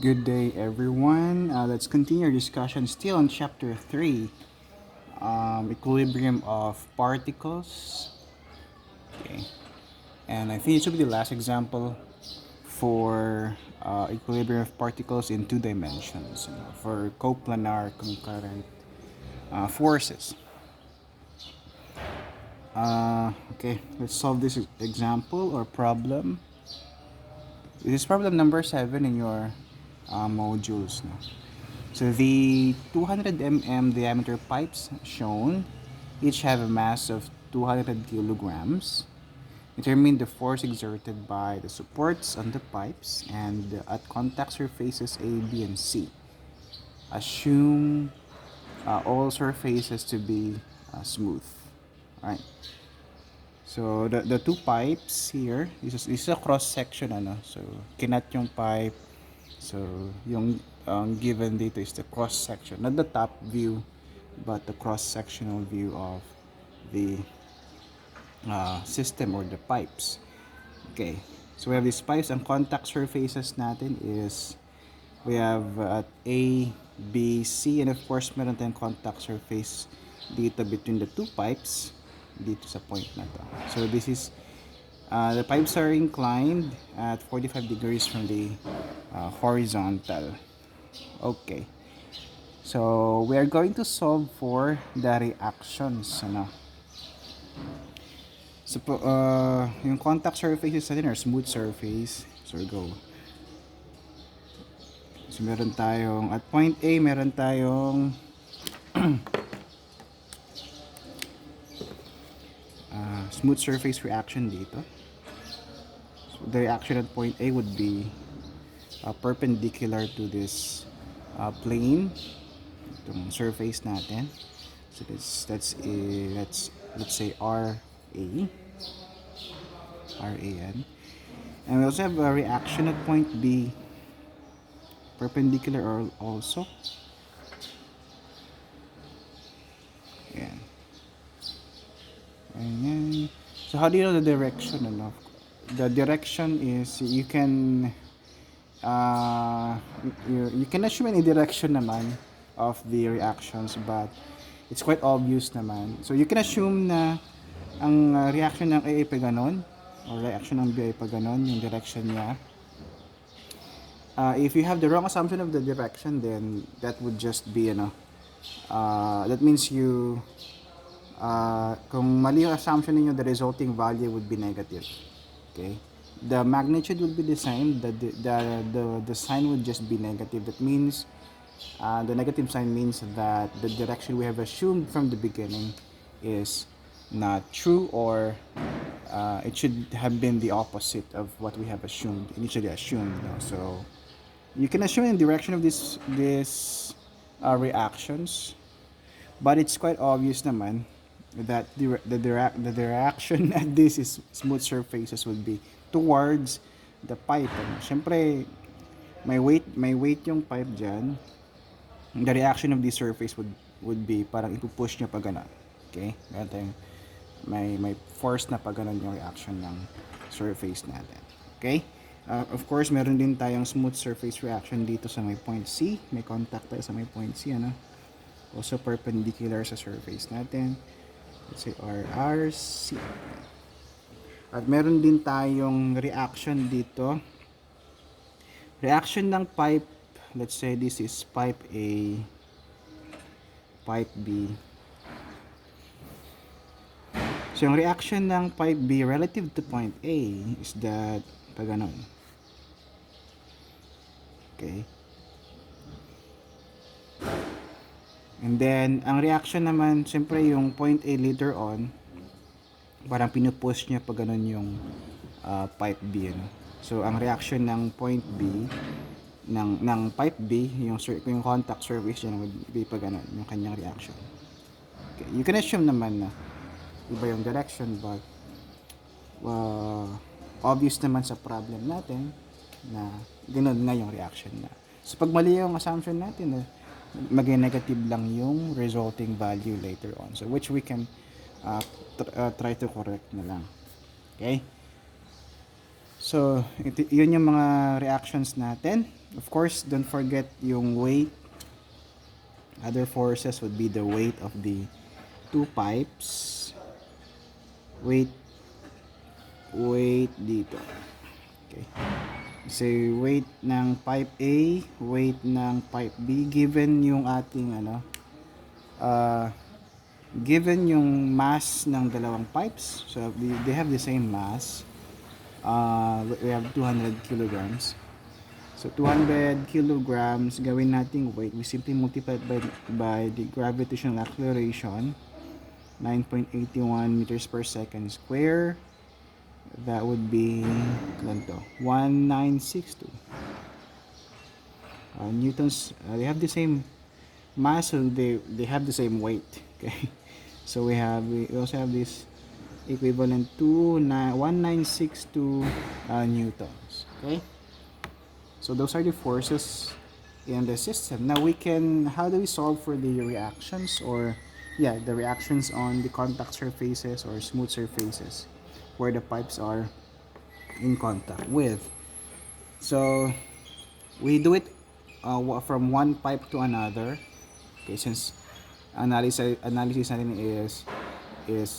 Good day, everyone. Let's continue our discussion still on chapter 3, equilibrium of particles. Okay. And I think it should be the last example for equilibrium of particles in two dimensions, for coplanar concurrent forces. Okay, let's solve this example or problem. This is problem number 7 in your modules. No? So the 200 mm diameter pipes shown each have a mass of 200 kilograms. Determine the force exerted by the supports on the pipes and at contact surfaces A, B, and C. Assume all surfaces to be smooth. Alright. So the two pipes here, this is a cross section ano. So kinat yung pipe. So yung given dito is the cross section, not the top view, but the cross sectional view of the system or the pipes. Okay. So we have these pipes. Ang contact surfaces natin is we have at A, B, C, and of course meron tayong contact surface dito between the two pipes dito sa point na to. So this is the pipes are inclined at 45 degrees from the horizontal. Okay. So we are going to solve for the reactions. Ano? So yung contact surfaces natin are smooth surface. So go. So meron tayong at point A meron tayong smooth surface reaction dito. So the reaction at point A would be perpendicular to this plane, itong surface natin. So let's say RA, RAN. And we also have a reaction at point B, perpendicular also. Ayan. Ayan. So how do you know the direction? Ano? The direction is you can you can assume any direction naman of the reactions, but it's quite obvious naman. So you can assume na ang reaction ng A ay pa ganon, or reaction ng B ay pa ganon, yung direction niya. If you have the wrong assumption of the direction, then that would just be, that means you, kung mali yung assumption niyo, the resulting value would be negative. Okay? The magnitude would be the same, the sign would just be negative. That means, the negative sign means that the direction we have assumed from the beginning is not true, or it should have been the opposite of what we have initially assumed. So you can assume in the direction of this reactions, but it's quite obvious naman that the reaction at this is smooth surfaces would be towards the pipe. Siyempre, may weight yung pipe dyan. The reaction of this surface would be parang ipupush niya pa gano'n. Okay? Meron tayong may force na pa gano'n yung reaction ng surface natin. Okay? Of course, meron din tayong smooth surface reaction dito sa may point C. May contact tayo sa may point C, ano? Also perpendicular sa surface natin. Let's say RRC. At meron din tayong reaction dito. Reaction ng pipe, let's say this is pipe A, pipe B. So yung reaction ng pipe B relative to point A is that pag ganon. Okay. And then, ang reaction naman, siyempre yung point A later on, parang pinupush niya pag ganun yung pipe B. Ano? So, ang reaction ng point B, ng pipe B, yung contact surface niya would be pag ganun, yung kanyang reaction. Okay. You can assume naman na iba yung direction, but obvious naman sa problem natin na ganun nga yung reaction na. So, pag mali yung assumption natin, maging negative lang yung resulting value later on. So, which we can try to correct na lang. Okay? So, yun yung mga reactions natin. Of course, don't forget yung weight. Other forces would be the weight of the two pipes. Weight dito. Okay. So, weight ng pipe A, weight ng pipe B, given yung ating given yung mass ng dalawang pipes. So, they have the same mass. We have 200 kilograms. So 200 kilograms, gawin nating weight. We simply multiply it by the gravitational acceleration, 9.81 meters per second square. That would be 1962 newtons. They have the same mass, so they have the same weight. Okay, so we also have this equivalent to 1962 newtons. Okay. So those are the forces in the system. Now how do we solve for the reactions, or the reactions on the contact surfaces or smooth surfaces where the pipes are in contact with. So we do it from one pipe to another. Okay, since analysis natin is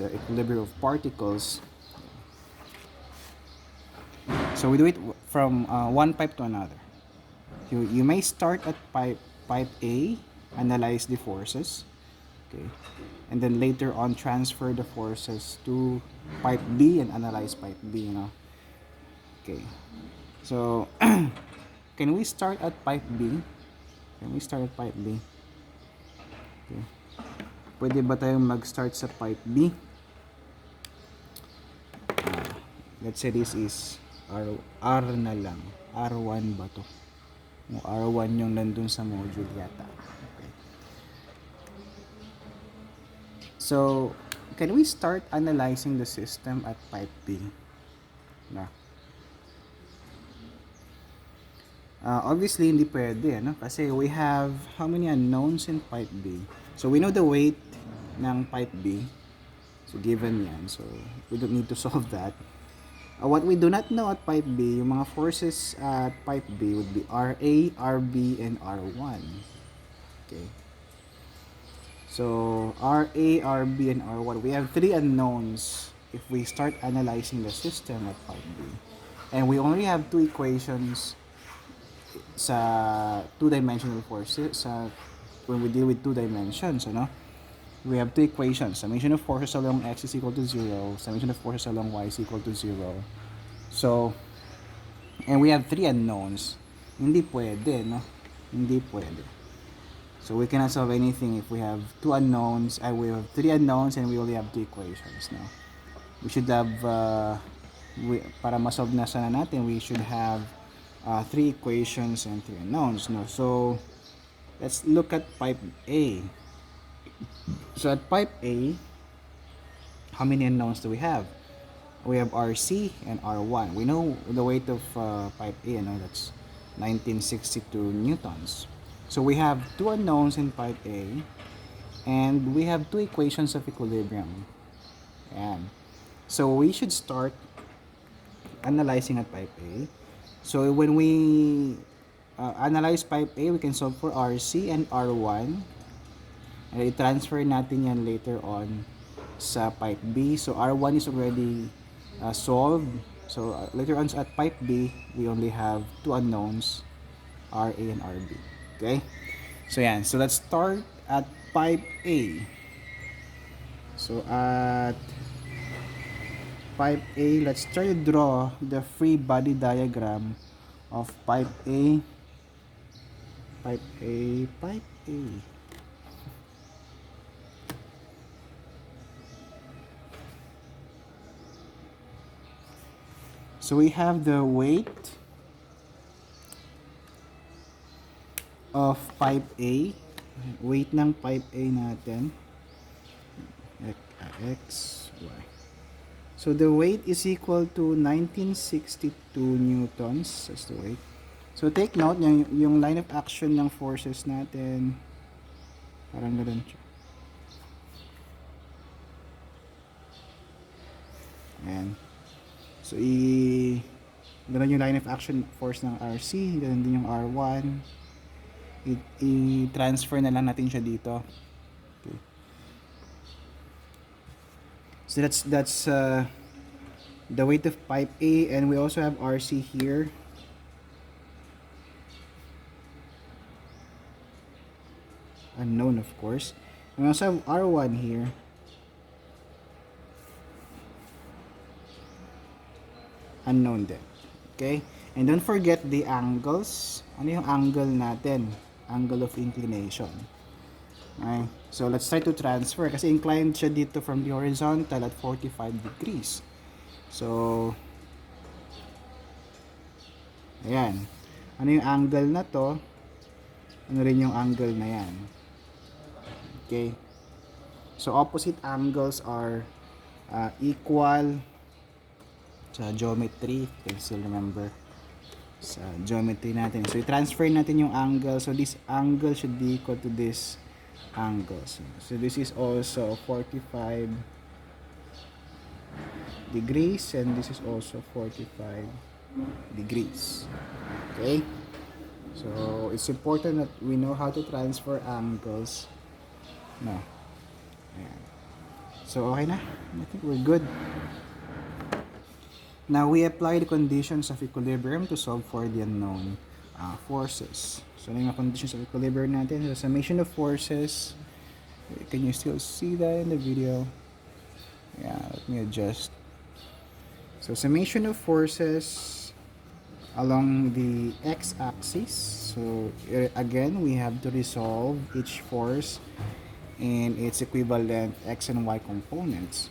equilibrium of particles. So we do it from one pipe to another. You may start at pipe A, analyze the forces, okay, and then later on transfer the forces to pipe B and analyze pipe B. Okay. So can we start at pipe B? Okay. Pwede ba tayong mag-start sa pipe B? Let's say this is R na lang. R1 ba to? R1 yung nandun sa module yata. Okay. So, can we start analyzing the system at pipe B? Obviously, hindi pwede, Kasi we have how many unknowns in pipe B? So, we know the weight ng pipe B. So, given yan. So, we don't need to solve that. What we do not know at pipe B, yung mga forces at pipe B would be RA, RB, and R1. Okay. So, RA, RB, and R1. We have three unknowns if we start analyzing the system at pipe B. And we only have two equations sa two-dimensional forces, when we deal with two dimensions, we have two equations. Summation of forces along x is equal to 0. Summation of forces along y is equal to 0. So, and we have three unknowns. Hindi pwede, Hindi pwede. So, we cannot solve anything if we have two unknowns. We have three unknowns and we only have two equations, We should have, para ma-solve na sana natin, we should have three equations and three unknowns, So, let's look at pipe A. So at pipe A, how many unknowns do we have? We have RC and R1. We know the weight of pipe A, that's 1962 newtons. So we have two unknowns in pipe A, and we have two equations of equilibrium. And so we should start analyzing at pipe A. So when we analyze pipe A, we can solve for RC and R1. And i-transfer natin yan later on sa pipe B. So R1 is already solved. So later on at pipe B, we only have two unknowns, RA and RB. Okay? So yan. So let's start at pipe A. So at pipe A, let's try to draw the free body diagram of pipe A. Pipe A. So we have the weight of pipe A. Weight ng pipe A natin. X, Y. So the weight is equal to 1962 newtons. That's the weight. So take note, yung line of action ng forces natin, parang ganun siya. Ayan. So Ganun yung line of action force ng RC. Ganun din yung R1. I-transfer na lang natin siya dito. Okay. So that's the weight of pipe A, and we also have RC here. Unknown, of course. We also have R1 here. Unknown din. Okay? And don't forget the angles. Ano yung angle natin? Angle of inclination. Okay? So, let's try to transfer. Kasi inclined siya dito from the horizontal at 45 degrees. So, ayan. Ano yung angle na to? Ano rin yung angle na yan? Okay? So, opposite angles are equal sa geometry. You can still remember sa geometry natin. So, i-transfer natin yung angle. So, this angle should be equal to this angle. So, this is also 45 degrees and this is also 45 degrees. Okay? So, it's important that we know how to transfer angles. No. Ayan. So, okay na. I think we're good. Now, we apply the conditions of equilibrium to solve for the unknown forces. So, ano yung conditions of equilibrium natin? So, summation of forces. Can you still see that in the video? Yeah, let me adjust. So, summation of forces along the x-axis. So, again, we have to resolve each force in its equivalent x and y components.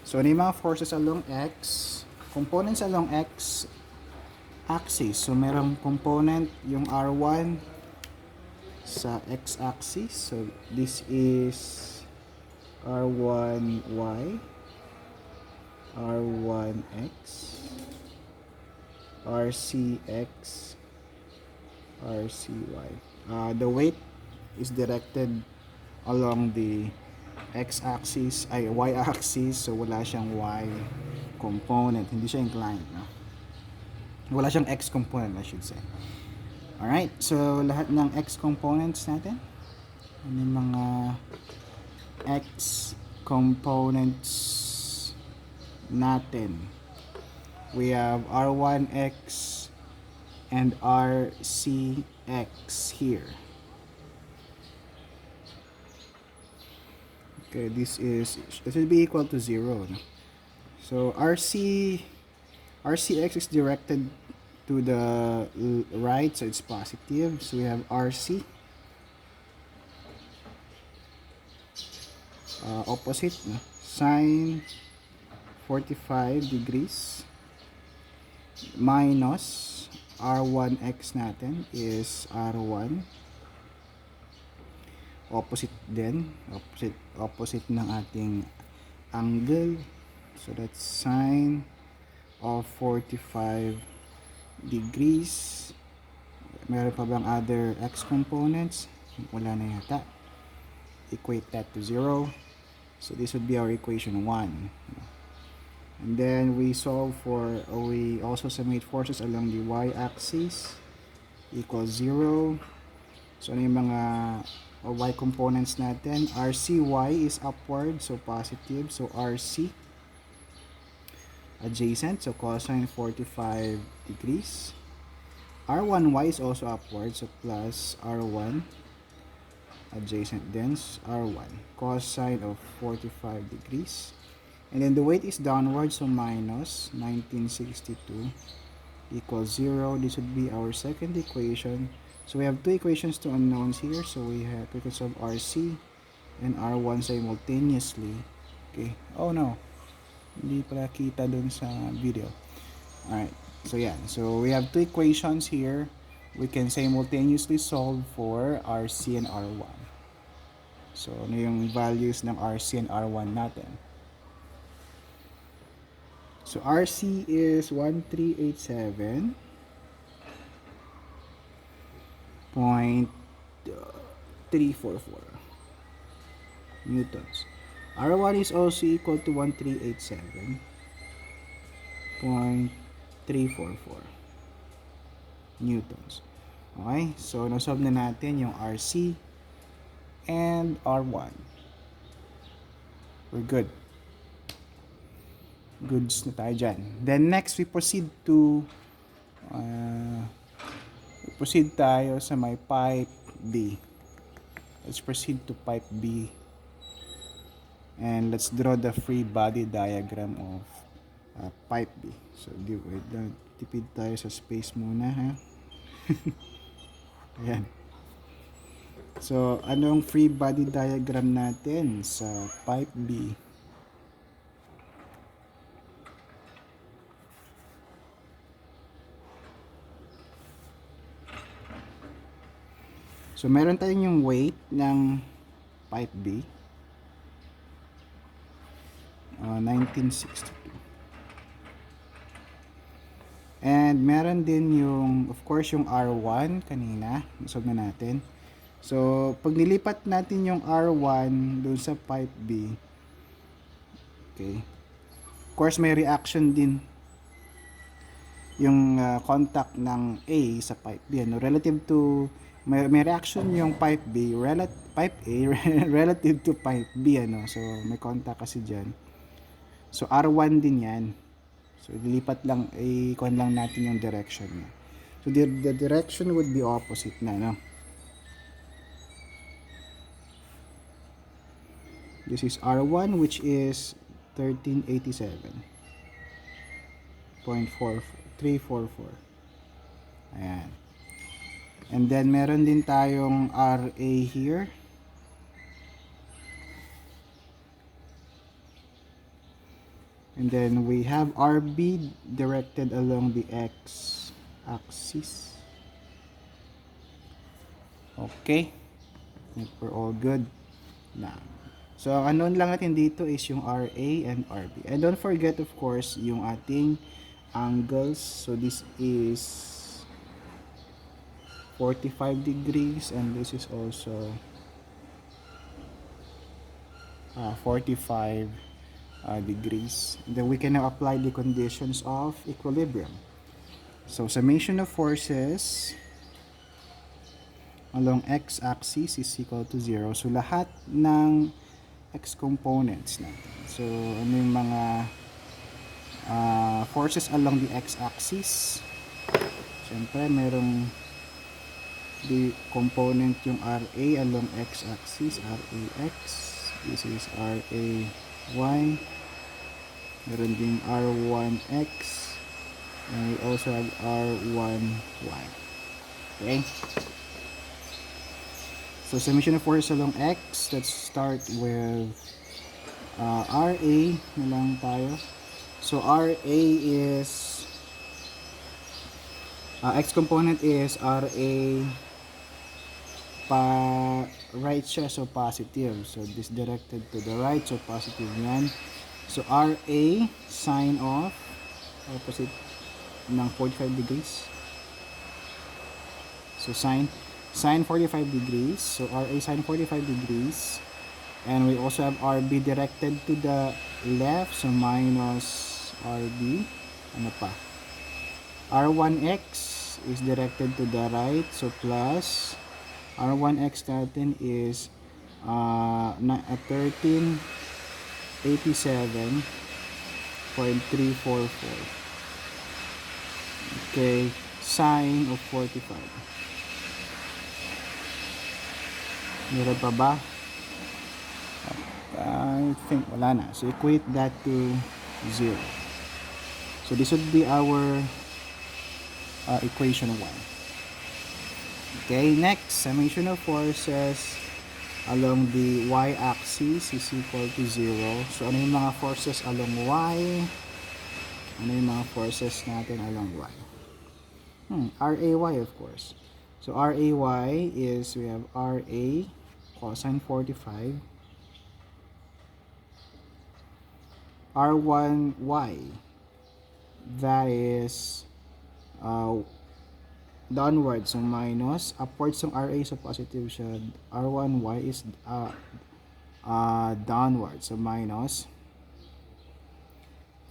So, ano yung mga forces along x? Components along x-axis. So, merong component yung R1 sa x-axis. So, this is R1y, R1x, RCx, RCy. The weight is directed along the x-axis, ay y-axis. So, wala siyang y component, hindi siya inclined, no? Wala siyang x component, I should say. Alright, so lahat ng x components natin, ano yung mga x components natin? We have R1x and RCx here. Okay, this will be equal to 0, no? So RCx is directed to the right, so it's positive. So we have RC. Opposite, no? Sine 45 degrees minus R1x natin is R1. Opposite din. Opposite ng ating angle. So that's sine of 45 degrees. Meron pa bang other x components? Wala na yata. Equate that to 0. So this would be our equation 1. And then we solve for, we also summate forces along the y-axis equals 0. So ano yung mga y components natin? RCy is upward, so positive. So RC adjacent, so cosine 45 degrees. R1y is also upward, so plus R1 adjacent, then R1 cosine of 45 degrees. And then the weight is downward, so minus 1962 equals 0. This would be our second equation. So we have two equations to unknowns here. So we can solve RC and R1 simultaneously. Okay. Oh no. Hindi pala kita dun sa video. Alright. So yeah. So we have two equations here. We can simultaneously solve for RC and R1. So ano yung values ng RC and R1 natin? So RC is 1387.344 newtons. R1 is also equal to 1387.344 344 newtons. Okay, so nasolve na natin yung RC and R1. We're good. Goods na tayo dyan. Then next, we proceed tayo sa may pipe B. Let's proceed to pipe B. And let's draw the free body diagram of pipe B. So, tipid tayo sa space muna, ha? Ayan. So, anong free body diagram natin sa pipe B? So, meron tayong yung weight ng pipe B. 1962. And meron din yung, of course, yung R1 kanina. Nasolve na natin. So, pag nilipat natin yung R1 doon sa pipe B, okay, of course, may reaction din yung contact ng A sa pipe B. Ano? Relative to, may reaction yung pipe B, pipe A relative to pipe B. Ano? So, may contact kasi dyan. So, R1 din yan. So, lilipat lang, i-con lang natin yung direction niya. So, the direction would be opposite na, no? This is R1, which is 1387.344. Ayan. And then, meron din tayong RA here. And then we have RB directed along the x-axis. Okay. I think we're all good now. So, ang unknown lang natin dito is yung RA and RB. And don't forget, of course, yung ating angles. So, this is 45 degrees and this is also 45 degrees. Then we can now apply the conditions of equilibrium. So, summation of forces along x-axis is equal to 0. So, lahat ng x components natin. So, ano yung mga forces along the x-axis? Siyempre, merong the component yung RA along x-axis, RAX. This is RAY. Meron din R1X. And we also have R1Y. Okay? So, summation of forces along X. Let's start with RA na lang tayo. So, RA is X component is RA right siya, so positive. So, this directed to the right, so positive yan. So, RA, sine of opposite ng 45 degrees. So, sine 45 degrees. So, RA sine 45 degrees. And we also have RB directed to the left. So, minus RB. Ano pa? R1X is directed to the right. So, plus. R1X natin is 1387.344. Okay, sine of 45. Meron pa ba? I think wala na. So, equate that to 0. So, this would be our equation 1. Okay, next, summation of forces along the y-axis is equal to 0. So, ano yung mga forces along y? Ano yung mga forces natin along y? RAY, of course. So, RAY is, we have RA cosine 45. R1Y, that is downwards, so minus. Upwards yung RA, so positive siya. R1Y is downwards, so minus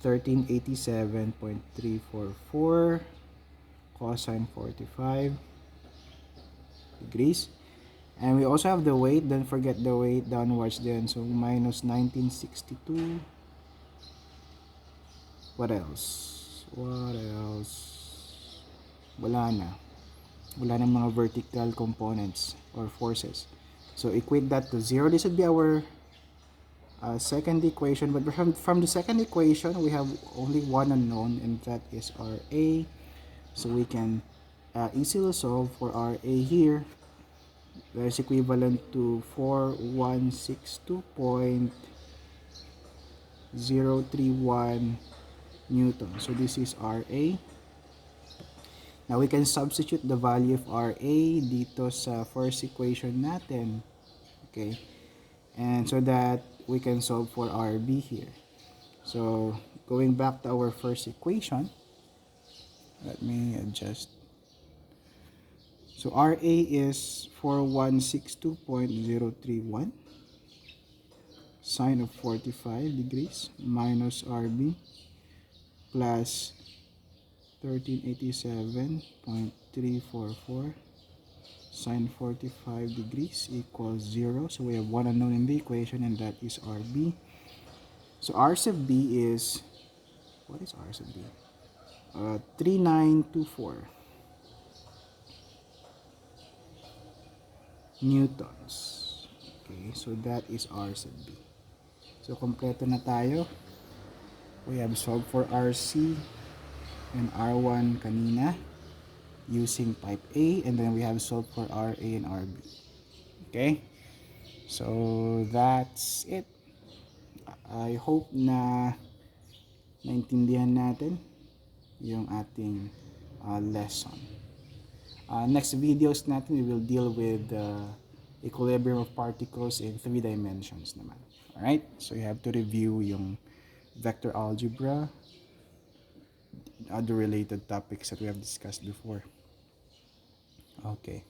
1387.344 cosine 45 degrees. And we also have the weight. Don't forget the weight downwards then. So minus 1962. What else? What else? Wala na. Wala na mga vertical components or forces. So equate that to 0. This would be our second equation. But from the second equation, we have only one unknown, and that is RA. So we can easily solve for RA here. That is equivalent to 4162.031 Newton. So this is RA. Now we can substitute the value of RA dito sa first equation natin. Okay? And so that we can solve for RB here. So going back to our first equation, let me adjust. So RA is 4162.031 sine of 45 degrees minus RB plus 1387.344 sine 45 degrees equals 0. So we have one unknown in the equation, and that is RB. So R sub B is, what is R sub B? 3924 newtons. Okay, so that is R sub B. So kompleto na tayo. We have solved for RC and R1 kanina using pipe A, and then we have solved for RA and RB. Okay? So that's it. I hope na naintindihan natin yung ating lesson. Next videos natin, we will deal with the equilibrium of particles in 3 dimensions naman. Alright? So you have to review yung vector algebra, other related topics that we have discussed before. Okay.